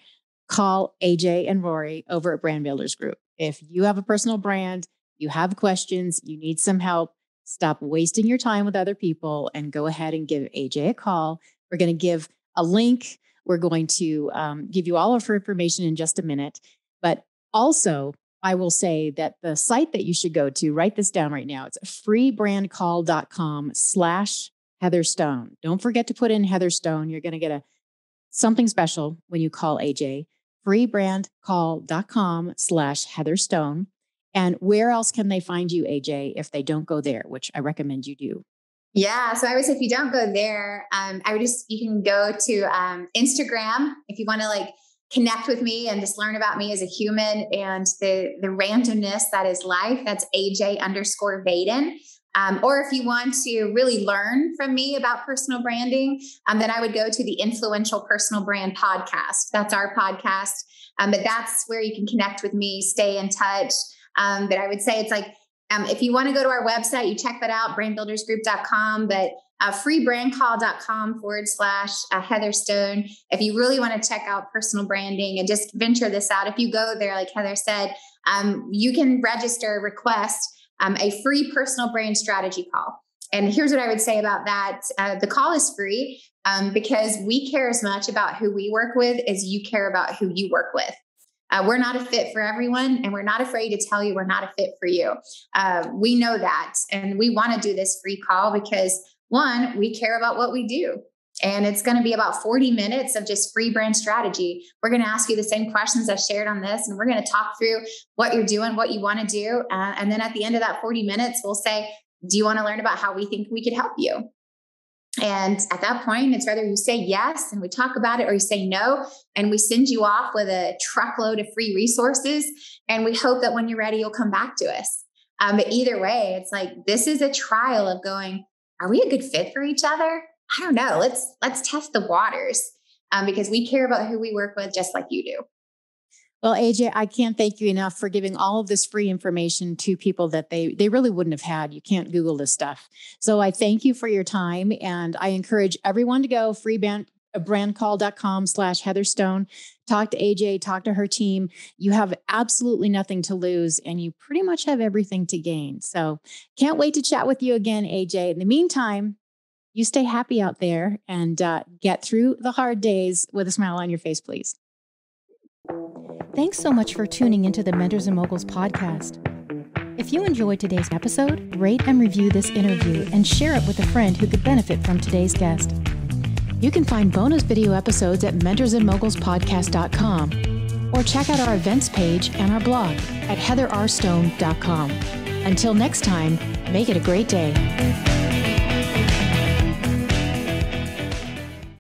call AJ and Rory over at Brand Builders Group. If you have a personal brand, you have questions, you need some help, stop wasting your time with other people and go ahead and give AJ a call. We're going to give a link. We're going to give you all of her information in just a minute. But also, I will say that the site that you should go to, write this down right now. It's freebrandcall.com/Heather Stone. Don't forget to put in Heather Stone. You're going to get something special when you call AJ. freebrandcall.com/Heather Stone. And where else can they find you, AJ, if they don't go there, which I recommend you do? Yeah. So I would say if you don't go there, you can go to Instagram if you want to connect with me and just learn about me as a human and the randomness that is life. That's AJ_Vaden. Or if you want to really learn from me about personal branding, then I would go to the Influential Personal Brand Podcast. That's our podcast. But that's where you can connect with me, stay in touch. But I would say it's like, If you want to go to our website, you check that out, brandbuildersgroup.com, but freebrandcall.com/Heather Stone. If you really want to check out personal branding and just venture this out, if you go there, like Heather said, you can request a free personal brand strategy call. And here's what I would say about that. The call is free because we care as much about who we work with as you care about who you work with. We're not a fit for everyone, and we're not afraid to tell you we're not a fit for you. We know that, and we want to do this free call because, one, we care about what we do. And it's going to be about 40 minutes of just free brand strategy. We're going to ask you the same questions I shared on this, and we're going to talk through what you're doing, what you want to do. And then at the end of that 40 minutes, we'll say, do you want to learn about how we think we could help you? And at that point, it's whether you say yes and we talk about it, or you say no and we send you off with a truckload of free resources. And we hope that when you're ready, you'll come back to us. But either way, it's like, this is a trial of going, are we a good fit for each other? I don't know. Let's test the waters because we care about who we work with just like you do. Well, AJ, I can't thank you enough for giving all of this free information to people that they really wouldn't have had. You can't Google this stuff. So I thank you for your time. And I encourage everyone to go freebrandcall.com/Heather Stone. Talk to AJ, talk to her team. You have absolutely nothing to lose, and you pretty much have everything to gain. So can't wait to chat with you again, AJ. In the meantime, you stay happy out there and get through the hard days with a smile on your face, please. Thanks so much for tuning into the Mentors and Moguls podcast. If you enjoyed today's episode, rate and review this interview and share it with a friend who could benefit from today's guest. You can find bonus video episodes at mentorsandmogulspodcast.com or check out our events page and our blog at heatherrstone.com. Until next time, make it a great day.